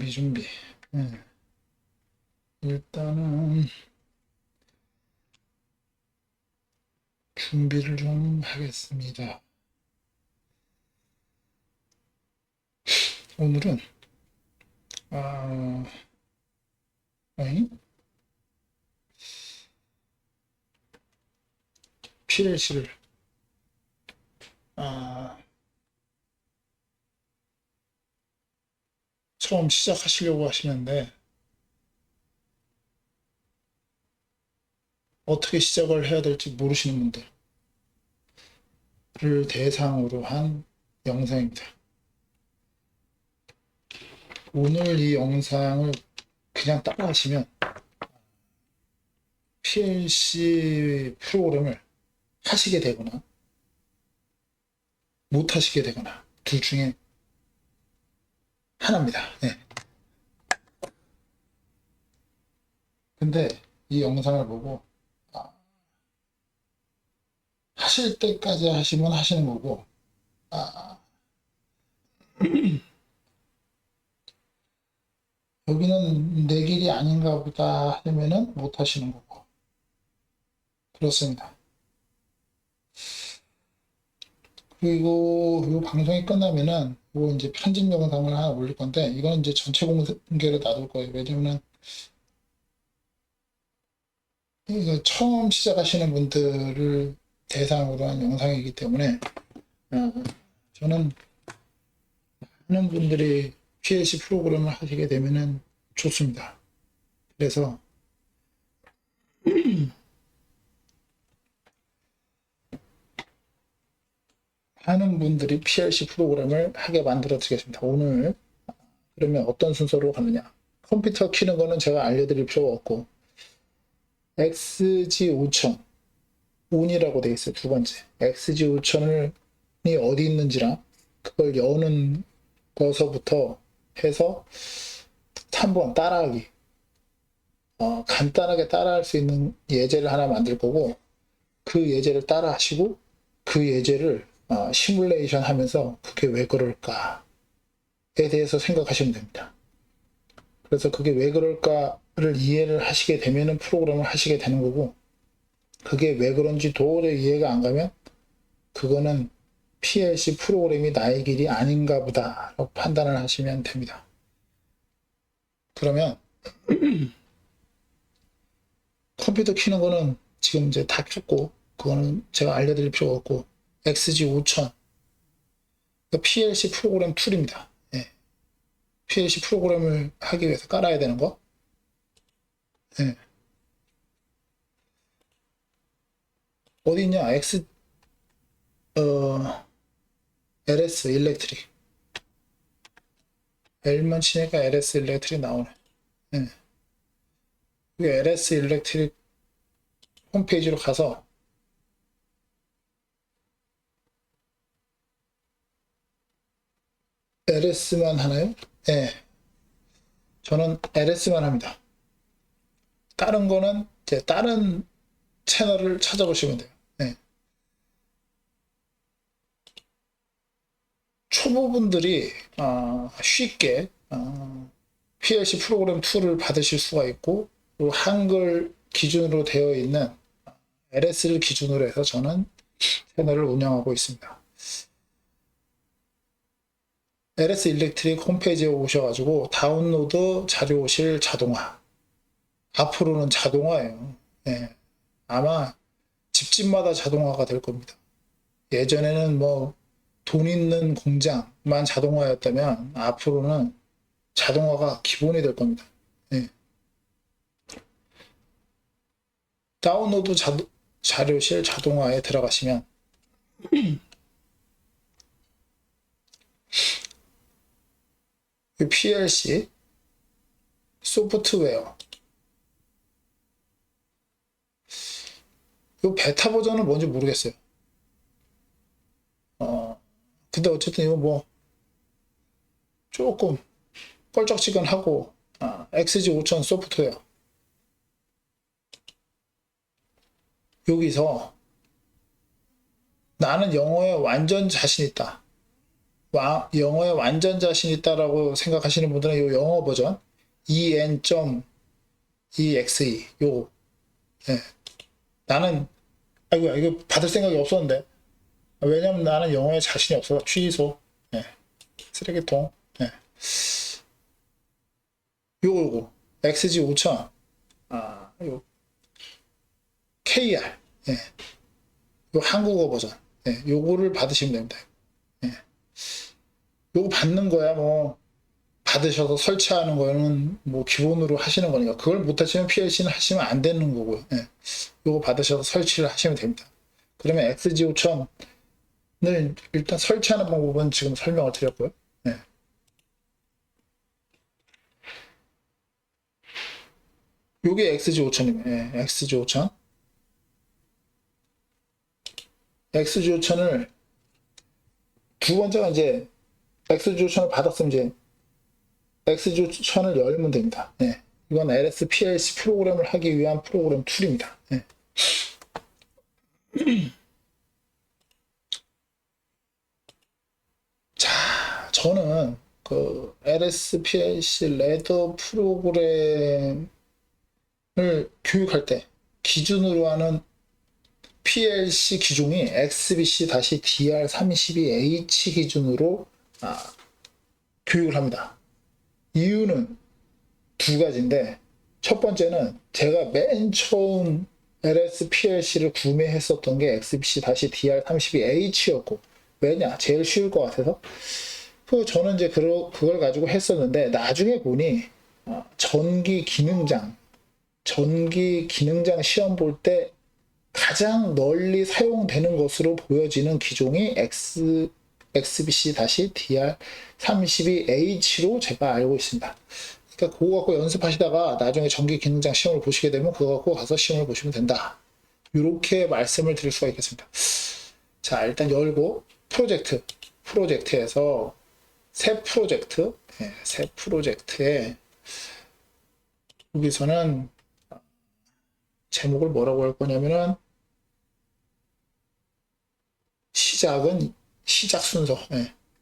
준비. 네. 일단은 준비를 좀 하겠습니다. 오늘은 아, PLC를 처음 시작하시려고 하시는데 어떻게 시작을 해야 될지 모르시는 분들을 대상으로 한 영상입니다. 오늘 이 영상을 그냥 따라하시면 PLC 프로그램을 하시게 되거나 못 하시게 되거나 둘 중에 하나입니다. 네. 근데 이 영상을 보고 하실 때까지 하시면 하시는 거고 여기는 내 길이 아닌가 보다 하면은 못 하시는 거고 그렇습니다. 그리고 이 방송이 끝나면은 이거 이제 편집 영상을 하나 올릴 건데 이건 이제 전체 공개로 놔둘 거예요. 왜냐면은 이거 처음 시작하시는 분들을 대상으로 한 영상이기 때문에 저는 많은 분들이 PLC 프로그램을 하시게 되면은 좋습니다. 그래서 많은 분들이 PLC 프로그램을 하게 만들어 드리겠습니다. 오늘 그러면 어떤 순서로 가느냐? 컴퓨터 키는 거는 제가 알려드릴 필요가 없고 XG5000 온이라고 되어 있어요. 두 번째 XG5000이 어디 있는지랑 그걸 여는 거서부터 해서 한번 따라하기 간단하게 따라할 수 있는 예제를 하나 만들 거고 그 예제를 따라 하시고 그 예제를 시뮬레이션 하면서 그게 왜 그럴까에 대해서 생각하시면 됩니다. 그래서 그게 왜 그럴까를 이해를 하시게 되면은 프로그램을 하시게 되는 거고 그게 왜 그런지 도저히 이해가 안 가면 그거는 PLC 프로그램이 나의 길이 아닌가 보다 라고 판단을 하시면 됩니다. 그러면 컴퓨터 키는 거는 지금 이제 다 켰고 그거는 제가 알려드릴 필요가 없고 XG5000 PLC 프로그램 툴입니다. 예. PLC 프로그램을 하기 위해서 깔아야 되는 거. 예. 어디 있냐? LS 일렉트릭. L만 치니까 LS 일렉트릭 나오네. 예. 이게 LS 일렉트릭 홈페이지로 가서 LS만 하나요? 예. 저는 LS만 합니다. 다른 거는 이제 다른 채널을 찾아보시면 돼요. 네. 초보분들이 쉽게 PLC 프로그램 툴을 받으실 수가 있고 한글 기준으로 되어 있는 LS를 기준으로 해서 저는 채널을 운영하고 있습니다. LS 일렉트릭 홈페이지에 오셔가지고 다운로드 자료실 자동화 앞으로는 자동화예요. 네. 아마 집집마다 자동화가 될 겁니다. 예전에는 뭐 돈 있는 공장만 자동화였다면 앞으로는 자동화가 기본이 될 겁니다. 네. 다운로드 자료실 자동화에 들어가시면 PLC 소프트웨어 이 베타 버전은 뭔지 모르겠어요. 근데 어쨌든 이거 뭐 조금 껄쩍지근하고 XG5000 소프트웨어 여기서 나는 영어에 완전 자신 있다. 영어에 완전 자신 있다라고 생각하시는 분들은 이 영어 버전 en.exe 요 예. 나는 아이고 이거 받을 생각이 없었는데 왜냐면 나는 영어에 자신이 없어서 취소 예. 쓰레기통 예. 요거 XG 5000 요 KR 예. 요 한국어 버전 예. 요거를 받으시면 됩니다. 예. 요거 받는 거야 뭐 받으셔서 설치하는 거는 뭐 기본으로 하시는 거니까 그걸 못하시면 PLC는 하시면 안 되는 거고요. 예. 요거 받으셔서 설치를 하시면 됩니다. 그러면 XG5000을 일단 설치하는 방법은 지금 설명을 드렸고요. 예. 요게 XG5000이에요. 예. XG5000 XG5000을 두 번째가 이제 XG5000을 받았으면 이제 XG5000을 열면 됩니다. 예. 이건 LSPLC 프로그램을 하기 위한 프로그램 툴입니다. 예. 자, 저는 그 LSPLC 레더 프로그램을 교육할 때 기준으로 하는 PLC 기종이 XBC-DR32H 기준으로 교육을 합니다. 이유는 두 가지인데 첫 번째는 제가 맨 처음 LSPLC를 구매했었던 게 XBC-DR32H였고 왜냐? 제일 쉬울 것 같아서 저는 이제 그걸 가지고 했었는데 나중에 보니 전기 기능장 시험 볼 때 가장 널리 사용되는 것으로 보여지는 기종이 XBC-DR32H로 제가 알고 있습니다. 그러니까 그거 갖고 연습하시다가 나중에 전기 기능장 시험을 보시게 되면 그거 갖고 가서 시험을 보시면 된다. 이렇게 말씀을 드릴 수가 있겠습니다. 자, 일단 열고 프로젝트에서 새 프로젝트에 여기서는 제목을 뭐라고 할 거냐면은 시작 순서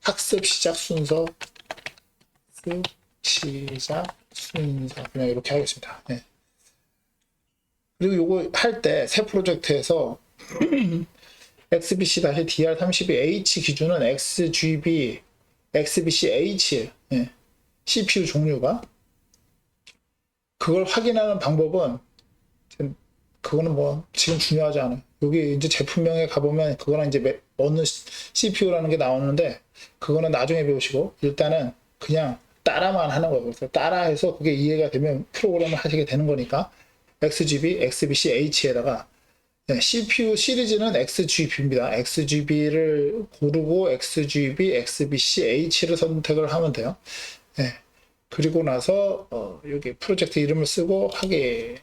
학습 시작 순서 그냥 이렇게 하겠습니다. 그리고 요거 할 때 새 프로젝트에서 XBC-DR32H 기준은 XGB, XBC-H CPU 종류가 그걸 확인하는 방법은 그거는 뭐 지금 중요하지 않아요. 여기 이제 제품명에 가보면 그거는 이제 어느 CPU라는 게 나오는데 그거는 나중에 배우시고 일단은 그냥 따라만 하는 거예요. 그래서 따라해서 그게 이해가 되면 프로그램을 하시게 되는 거니까 XGB, XBC-H에다가 CPU 시리즈는 XGB입니다. XGB를 고르고 XGB, XBC-H를 선택을 하면 돼요. 그리고 나서 여기 프로젝트 이름을 쓰고 하기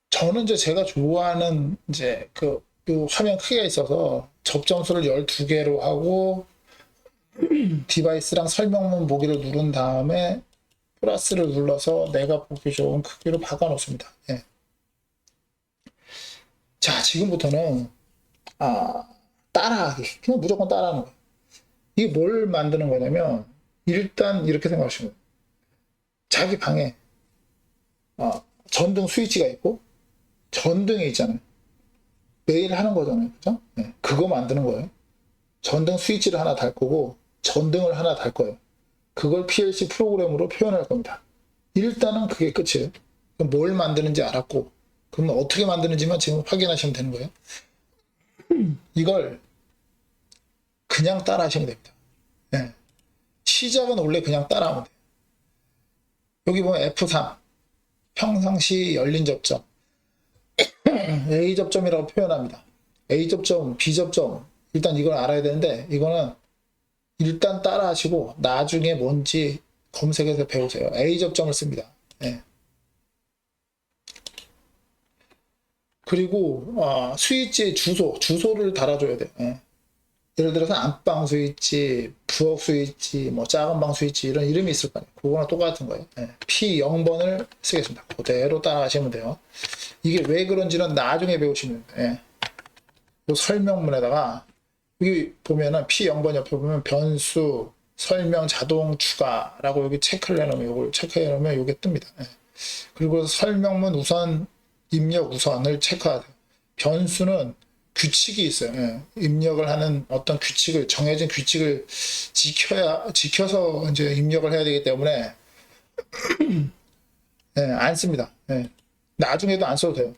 저는 이제 제가 좋아하는 이제 요 화면 크기가 있어서 접점수를 12개로 하고 디바이스랑 설명문 보기를 누른 다음에 플러스를 눌러서 내가 보기 좋은 크기로 박아 놓습니다. 자, 지금부터는 따라하기. 그냥 무조건 따라하는 거예요. 이게 뭘 만드는 거냐면 일단 이렇게 생각하시면 돼요. 자기 방에 전등 스위치가 있고 전등이 있잖아요. 매일 하는 거잖아요. 그죠? 그거 만드는 거예요. 전등 스위치를 하나 달 거고 전등을 하나 달 거예요. 그걸 PLC 프로그램으로 표현할 겁니다. 일단은 그게 끝이에요. 뭘 만드는지 알았고 그러면 어떻게 만드는지만 지금 확인하시면 되는 거예요. 이걸 그냥 따라 하시면 됩니다. 시작은 원래 그냥 따라하면 돼요. 여기 보면 F3 평상시 열린 접점 A 접점이라고 표현합니다. A 접점, B 접점 일단 이걸 알아야 되는데 이거는 일단 따라 하시고 나중에 뭔지 검색해서 배우세요. A 접점을 씁니다. 그리고 스위치 주소를 달아줘야 돼요. 예를 들어서 안방 스위치, 부엌 스위치, 뭐 작은 방 스위치 이런 이름이 있을 거 아니에요. 그거랑 똑같은 거예요. 예. P0번을 쓰겠습니다. 그대로 따라가시면 돼요. 이게 왜 그런지는 나중에 배우시면 돼요. 예. 요 설명문에다가 여기 보면은 P0번 옆에 보면 변수, 설명, 자동 추가라고 여기 체크를 해놓으면 이걸 체크해 놓으면 이게 뜹니다. 예. 그리고 설명문 우선, 입력 우선을 체크하세요. 변수는 규칙이 있어요. 예. 입력을 하는 어떤 규칙을, 정해진 규칙을 지켜서 이제 입력을 해야 되기 때문에, 예, 안 씁니다. 예. 나중에도 안 써도 돼요.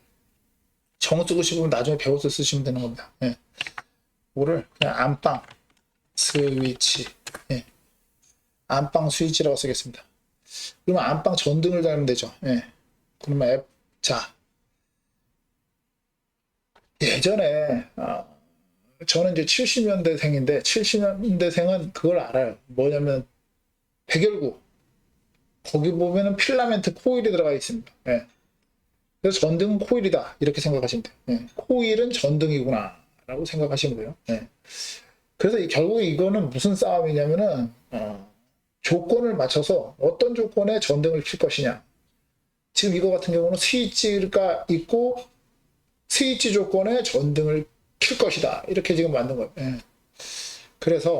정 쓰고 싶으면 나중에 배워서 쓰시면 되는 겁니다. 예. 이거를 그냥 안방 스위치, 예. 안방 스위치라고 쓰겠습니다. 그러면 안방 전등을 달면 되죠. 예. 그러면 자, 예전에, 저는 이제 70년대생인데 70년대생은 그걸 알아요. 뭐냐면 백열구 거기 보면은 필라멘트 코일이 들어가 있습니다. 예. 그래서 전등은 코일이다 이렇게 생각하시면 돼요. 예. 코일은 전등이구나 라고 생각하시면 돼요. 예. 그래서 결국 이거는 무슨 싸움이냐면은 조건을 맞춰서 어떤 조건에 전등을 킬 것이냐. 지금 이거 같은 경우는 스위치가 있고 스위치 조건에 전등을 킬 것이다 이렇게 지금 만든 거예요. 예. 그래서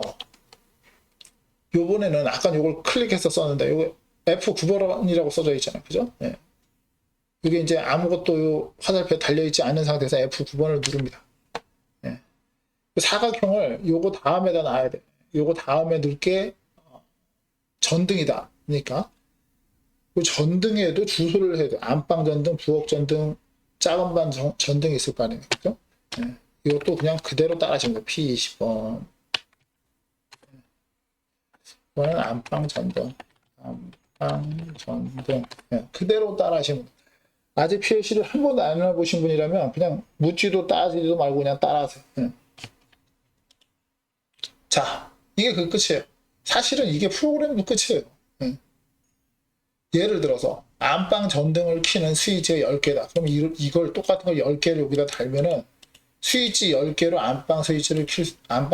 요번에는 아까 요걸 클릭해서 썼는데 요거 F9번이라고 써져 있잖아요. 그죠? 예. 이게 이제 아무것도 요 화살표에 달려있지 않은 상태에서 F9번을 누릅니다. 예. 사각형을 요거 다음에다 놔야 돼. 요거 다음에 넣을 게 전등이다. 그러니까 그 전등에도 주소를 해야 돼. 안방 전등, 부엌 전등, 작은 방 전등이 있을 거 아니에요. 그죠? 예. 이것도 그냥 그대로 따라하시면 돼요. P20번. 이거는 안방 전등. 안방 전등. 예. 그대로 따라하시면 돼요. 아직 PLC를 한 번도 안 해보신 분이라면 그냥 묻지도 따지도 말고 그냥 따라하세요. 예. 자, 이게 그 끝이에요. 사실은 이게 프로그램도 끝이에요. 예. 예를 들어서 안방 전등을 켜는 스위치가 10개다. 그럼 이걸 똑같은 걸 10개를 여기다 달면은 스위치 10개로 안방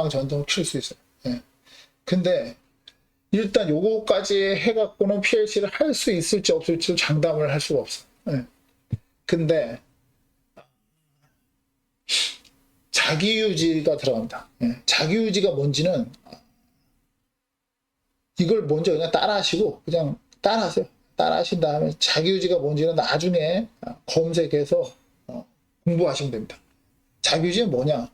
전등을 킬 수 있어요. 예. 근데 일단 요거까지 해갖고는 PLC를 할 수 있을지 없을지 장담을 할 수가 없어. 예. 근데 자기유지가 들어갑니다. 예. 자기유지가 뭔지는 이걸 먼저 그냥 따라하시고 그냥 따라하세요. 따라하신 다음에 자기유지가 뭔지는 나중에 검색해서 공부하시면 됩니다. 자기유지는 뭐냐?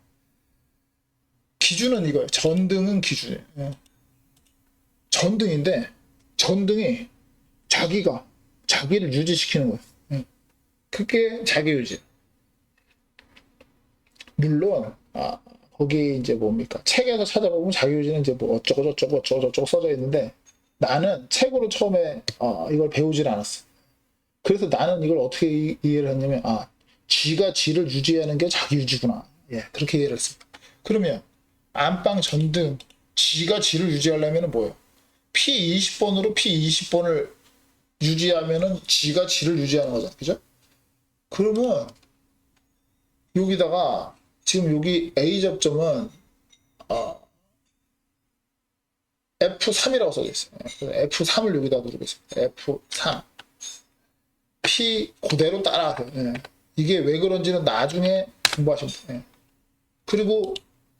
기준은 이거예요. 전등은 기준이에요. 예. 전등인데 전등이 자기를 유지시키는 거예요. 예. 그게 자기유지. 물론 거기 이제 뭡니까 책에서 찾아보면 자기유지는 이제 뭐 어쩌고 써져 있는데 나는 책으로 처음에 이걸 배우질 않았어. 그래서 나는 이걸 어떻게 이해를 했냐면 G가 G를 유지하는 게 자기유지구나. 예, 그렇게 이해를 했습니다. 그러면 안방 전등 G가 G를 유지하려면 뭐예요? P20번으로 P20번을 유지하면은 G가 G를 유지하는 거잖아. 그죠? 그러면 여기다가 지금 여기 A 접점은 F3이라고 써져 있어요. F3을 여기다 누르겠습니다. F3 P 그대로 따라하세요. 예. 이게 왜 그런지는 나중에 공부하시면 돼요. 예. 그리고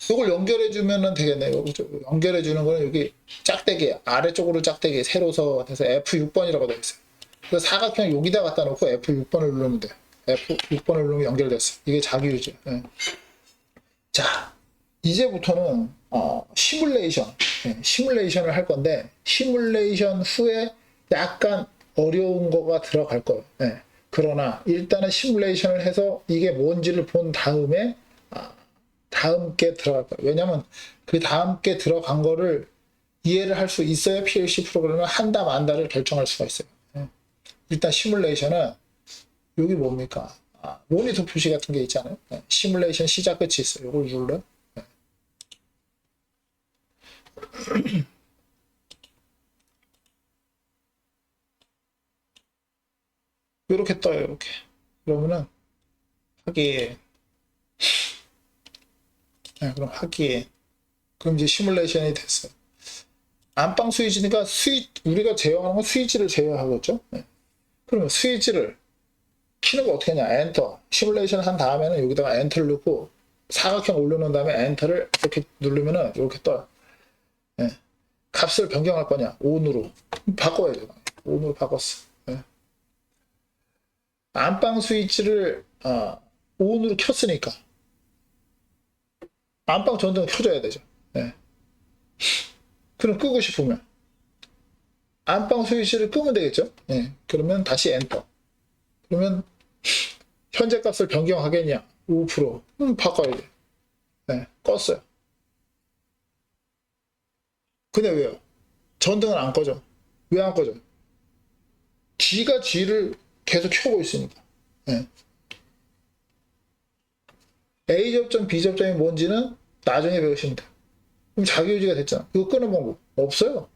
이걸 연결해 주면 되겠네요. 연결해 주는 거는 여기 짝대기 아래쪽으로 짝대기 세로서 해서 F6번이라고 되어 있어요. 그래서 사각형 여기다 갖다 놓고 F6번을 누르면 돼요. F6번을 누르면 연결됐어요. 이게 자기유지. 예. 자, 이제부터는 시뮬레이션을 할 건데 시뮬레이션 후에 약간 어려운 거가 들어갈 거예요. 예. 그러나 일단은 시뮬레이션을 해서 이게 뭔지를 본 다음에 다음 게 들어갈 거예요. 왜냐면 그 다음 게 들어간 거를 이해를 할 수 있어야 PLC 프로그램을 한다 만다를 결정할 수가 있어요. 예. 일단 시뮬레이션은 여기 뭡니까? 모니터 표시 같은 게 있잖아요. 예. 시뮬레이션 시작 끝이 있어요. 이걸 눌러요. 예. 이렇게 떠요. 이렇게. 그러면은 확인. 네, 그럼 확인. 그럼 이제 시뮬레이션이 됐어요. 안방 스위치니까 우리가 제어하는 건 스위치를 제어하겠죠. 네. 그러면 스위치를 키는 거 어떻게 하냐. 엔터. 시뮬레이션 한 다음에는 여기다가 엔터를 넣고 사각형 올려놓은 다음에 엔터를 이렇게 누르면은 이렇게 떠요. 네. 값을 변경할 거냐. 온으로. 바꿔야죠. 온으로 바꿨어. 네. 안방 스위치를 온으로 켰으니까 안방 전등은 켜줘야 되죠. 네. 그럼 끄고 싶으면 안방 스위치를 끄면 되겠죠. 네. 그러면 다시 엔터. 그러면 현재 값을 변경하겠냐. 5%. 바꿔야 돼. 네. 껐어요. 근데 왜요? 전등은 안 꺼져. 왜 안 꺼져? G가 G를 계속 켜고 있으니까. 네. A 접점, B 접점이 뭔지는 나중에 배우시면 돼요. 그럼 자기유지가 됐잖아. 이거 끄는 방법 없어요.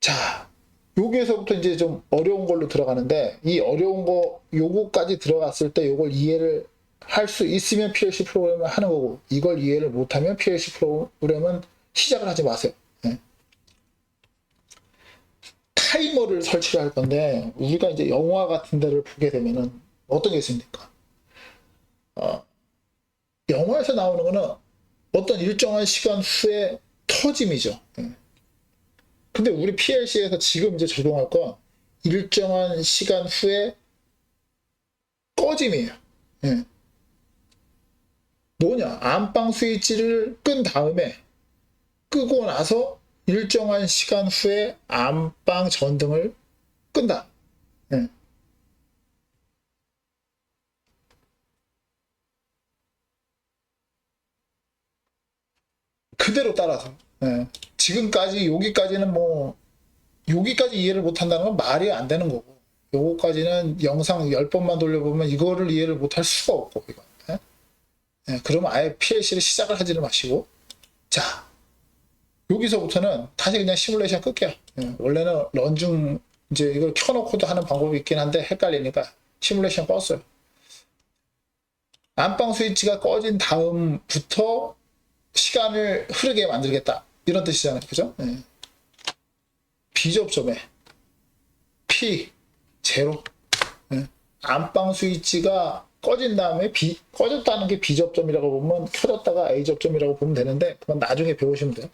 자, 여기에서부터 이제 좀 어려운 걸로 들어가는데, 이 어려운 거 요거까지 들어갔을 때 요걸 이해를 할 수 있으면 PLC 프로그램을 하는 거고, 이걸 이해를 못하면 PLC 프로그램은 시작을 하지 마세요. 네. 타이머를 설치를 할 건데, 우리가 이제 영화 같은 데를 보게 되면은 어떤 게 있습니까? 영화에서 나오는 거는 어떤 일정한 시간 후에 터짐이죠. 네. 근데 우리 PLC에서 지금 이제 적용할 건 일정한 시간 후에 꺼짐이에요. 네. 뭐냐? 안방 스위치를 끈 다음에 끄고 나서 일정한 시간 후에 안방 전등을 끈다. 네. 그대로 따라서. 네. 지금까지 여기까지는 뭐 여기까지 이해를 못한다는 건 말이 안 되는 거고, 요거까지는 영상 10번만 돌려보면 이거를 이해를 못할 수가 없고, 이거. 네? 네, 그러면 아예 PLC를 시작을 하지를 마시고, 자, 여기서부터는 다시 그냥 시뮬레이션 끌게요. 네, 원래는 런중 이제 이걸 켜놓고도 하는 방법이 있긴 한데 헷갈리니까 시뮬레이션 껐어요. 안방 스위치가 꺼진 다음부터 시간을 흐르게 만들겠다, 이런 뜻이잖아요. 그죠? 네. B접점에 P 제로. 네. 안방 스위치가 꺼진 다음에 꺼졌다는 게 B접점이라고 보면, 켜졌다가 A접점이라고 보면 되는데, 그건 나중에 배우시면 돼요.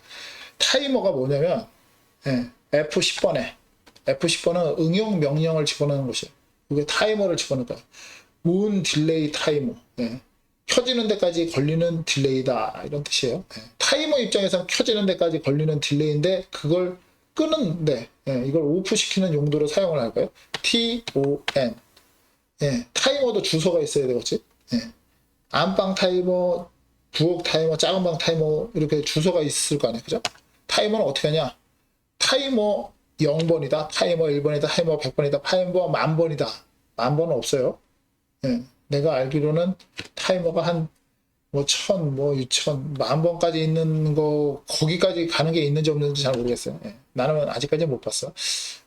타이머가 뭐냐면, 네, F10번은 응용 명령을 집어넣는 것이에요. 이게 타이머를 집어넣을 거예요. 온 딜레이 타이머. 네. 켜지는 데까지 걸리는 딜레이다, 이런 뜻이에요. 네. 타이머 입장에서 켜지는 데까지 걸리는 딜레이인데, 그걸 끄는데, 예, 이걸 오프시키는 용도로 사용을 할까요? TON. 예, 타이머도 주소가 있어야 되겠지. 예. 안방 타이머, 부엌 타이머, 작은 방 타이머, 이렇게 주소가 있을 거 아니에요. 그죠? 타이머는 어떻게 하냐? 타이머 0번이다, 타이머 1번이다, 타이머 100번이다, 타이머 10,000번이다. 10,000번은 없어요. 예. 내가 알기로는 타이머가 한 뭐 1,000, 뭐 6,000, 10,000번까지 있는 거, 거기까지 가는 게 있는지 없는지 잘 모르겠어요. 예. 나는 아직까지 못 봤어.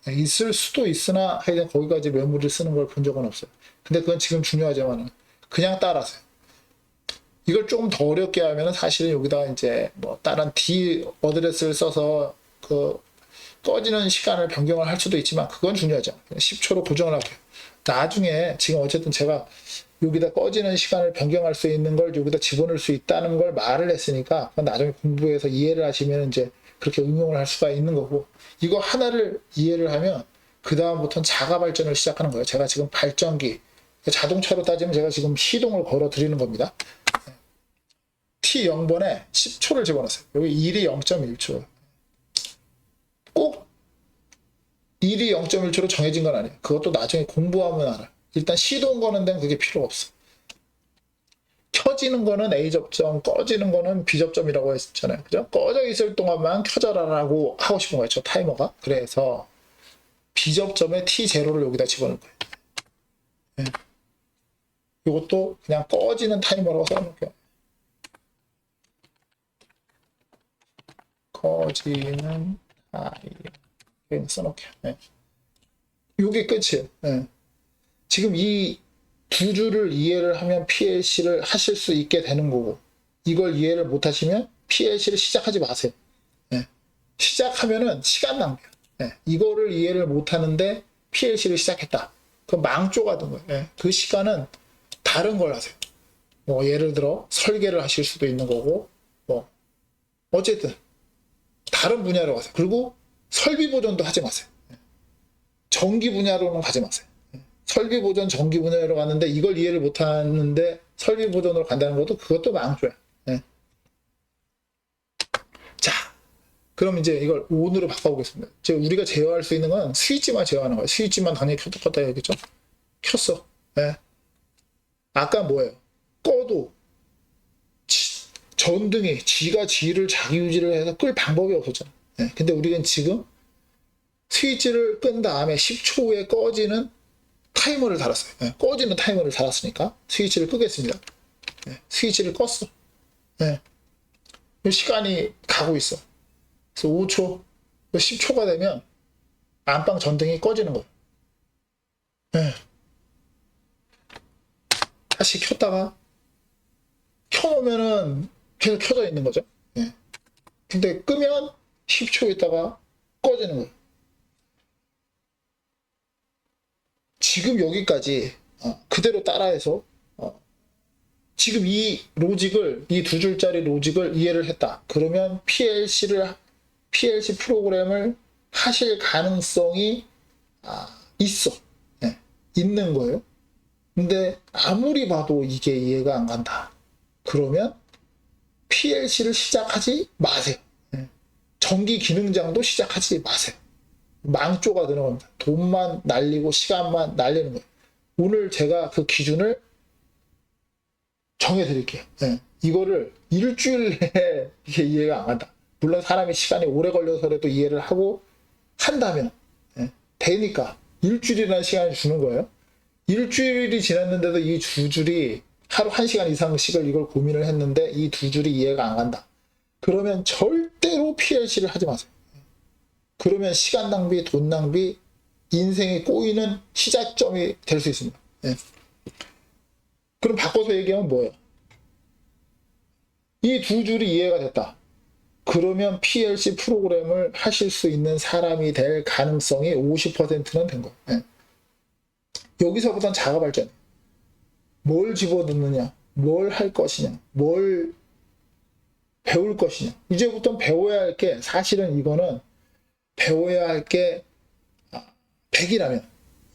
예. 있을 수도 있으나 하여튼 거기까지 메모리를 쓰는 걸 본 적은 없어요. 근데 그건 지금 중요하지만은 그냥 따라서요. 이걸 조금 더 어렵게 하면은 사실은 여기다 이제 뭐 다른 D 어드레스를 써서 그 꺼지는 시간을 변경을 할 수도 있지만, 그건 중요하지 않아요. 10초로 고정을 할게요. 나중에 지금 어쨌든 제가 여기다 꺼지는 시간을 변경할 수 있는 걸 여기다 집어넣을 수 있다는 걸 말을 했으니까, 그건 나중에 공부해서 이해를 하시면 이제 그렇게 응용을 할 수가 있는 거고, 이거 하나를 이해를 하면 그 다음부터는 자가 발전을 시작하는 거예요. 제가 지금 발전기, 자동차로 따지면 제가 지금 시동을 걸어 드리는 겁니다. T0번에 10초를 집어넣었어요. 여기 1이 0.1초. 꼭 1이 0.1초로 정해진 건 아니에요. 그것도 나중에 공부하면 알아요. 일단 시동 거는 데는 그게 필요 없어. 켜지는 거는 A접점, 꺼지는 거는 B접점이라고 했잖아요. 그죠? 꺼져 있을 동안만 켜져라라고 하고 싶은 거예요. 저 타이머가. 그래서 B접점에 T0를 여기다 집어넣을 거예요. 네. 이것도 그냥 꺼지는 타이머라고 써놓을게요. 꺼지는 타이머 써놓을게요. 네. 이게 끝이에요. 네. 지금 이 두 줄을 이해를 하면 PLC를 하실 수 있게 되는 거고, 이걸 이해를 못 하시면 PLC를 시작하지 마세요. 예. 시작하면은 시간 낭비야. 예. 이거를 이해를 못하는데 PLC를 시작했다. 그럼 망조가 된 거예요. 예. 그 시간은 다른 걸 하세요. 뭐 예를 들어 설계를 하실 수도 있는 거고, 뭐 어쨌든 다른 분야로 가세요. 그리고 설비 보존도 하지 마세요. 전기 분야로는 가지 마세요. 설비 보존, 전기 분야로 갔는데 이걸 이해를 못하는데 설비 보존으로 간다는 것도 그것도 망조야. 네. 자, 그럼 이제 이걸 ON으로 바꿔보겠습니다. 우리가 제어할 수 있는 건 스위치만 제어하는 거예요. 스위치만 당연히 켰다 껐다 해야겠죠? 켰어. 네. 아까 뭐예요? 꺼도 전등이 지가 지를 자기 유지를 해서 끌 방법이 없었잖아. 네. 근데 우리는 지금 스위치를 끈 다음에 10초 후에 꺼지는 타이머를 달았어요. 네. 꺼지는 타이머를 달았으니까 스위치를 끄겠습니다. 네. 스위치를 껐어. 네. 시간이 가고 있어. 그래서 5초, 10초가 되면 안방 전등이 꺼지는 거예요. 네. 다시 켰다가 켜놓으면은 계속 켜져 있는 거죠. 네. 근데 끄면 10초 있다가 꺼지는 거예요. 지금 여기까지 그대로 따라해서 지금 이 로직을, 이 두 줄짜리 로직을 이해를 했다. 그러면 PLC 프로그램을 하실 가능성이 있어. 네, 있는 거예요. 근데 아무리 봐도 이게 이해가 안 간다. 그러면 PLC를 시작하지 마세요. 네. 전기 기능장도 시작하지 마세요. 망조가 되는 겁니다. 돈만 날리고 시간만 날리는 거예요. 오늘 제가 그 기준을 정해드릴게요. 네. 이거를 일주일 내에 이게 이해가 안 간다. 물론 사람이 시간이 오래 걸려서라도 이해를 하고 한다면 되니까 일주일이라는 시간을 주는 거예요. 일주일이 지났는데도 이 두 줄이 하루 1시간 이상씩을 이걸 고민을 했는데 이 두 줄이 이해가 안 간다. 그러면 절대로 PLC를 하지 마세요. 그러면 시간 낭비, 돈 낭비, 인생이 꼬이는 시작점이 될 수 있습니다. 네. 그럼 바꿔서 얘기하면 뭐예요? 이 두 줄이 이해가 됐다. 그러면 PLC 프로그램을 하실 수 있는 사람이 될 가능성이 50%는 된 거예요. 네. 여기서부터는 자가 발전. 뭘 집어넣느냐, 뭘 할 것이냐, 뭘 배울 것이냐. 이제부터는 배워야 할 게, 사실은 이거는 배워야 할 게 100이라면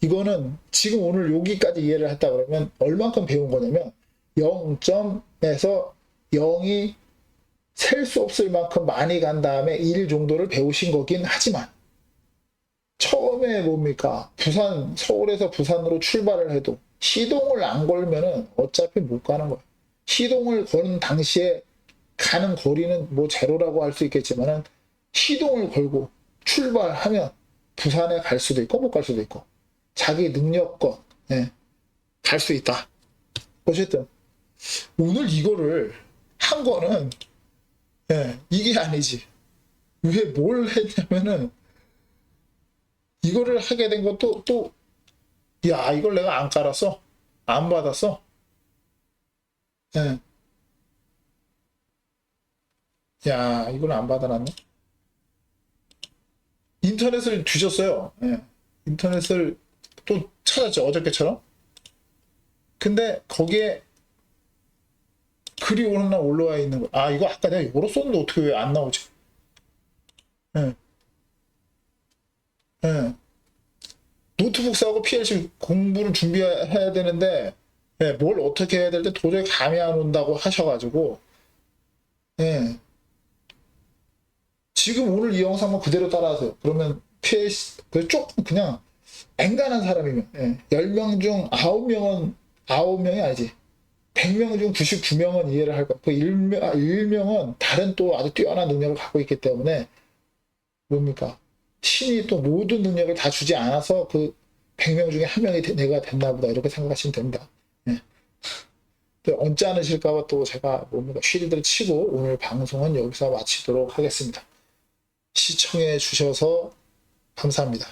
이거는 지금 오늘 여기까지 이해를 했다 그러면 얼만큼 배운 거냐면 0점에서 0이 셀 수 없을 만큼 많이 간 다음에 1 정도를 배우신 거긴 하지만 처음에 뭡니까? 서울에서 부산으로 출발을 해도 시동을 안 걸면은 어차피 못 가는 거예요. 시동을 거는 당시에 가는 거리는 뭐 제로라고 할 수 있겠지만은 시동을 걸고 출발하면 부산에 갈 수도 있고 못 갈 수도 있고 자기 능력껏 갈 수 있다. 어쨌든 오늘 이거를 한 거는 이게 아니지. 왜 뭘 했냐면은 이거를 하게 된 것도 야 이걸 내가 안 깔았어? 안 받았어? 야 이걸 안 받아놨네? 인터넷을 뒤졌어요. 인터넷을 또 찾았죠. 어저께처럼. 근데 거기에 글이 하나 올라와 있는 거. 아 이거 아까 내가 이거로 썼는데 어떻게 왜 안 나오지? 노트북 사고 PLC 공부를 준비해야 되는데 뭘 어떻게 해야 될지 도저히 감이 안 온다고 하셔가지고 지금 오늘 이 영상만 그대로 따라하세요. 그러면 PLC 조금 그냥 앵간한 사람이면 10명 중 9명이 아니지 100명 중 99명은 이해를 할 거야. 그 1명은 다른 또 아주 뛰어난 능력을 갖고 있기 때문에 뭡니까? 신이 또 모든 능력을 다 주지 않아서 그 100명 중에 한 명이 내가 됐나 보다 이렇게 생각하시면 됩니다. 언짢으실까봐 또 제가 뭡니까? 쉬리들 치고 오늘 방송은 여기서 마치도록 하겠습니다. 시청해 주셔서 감사합니다.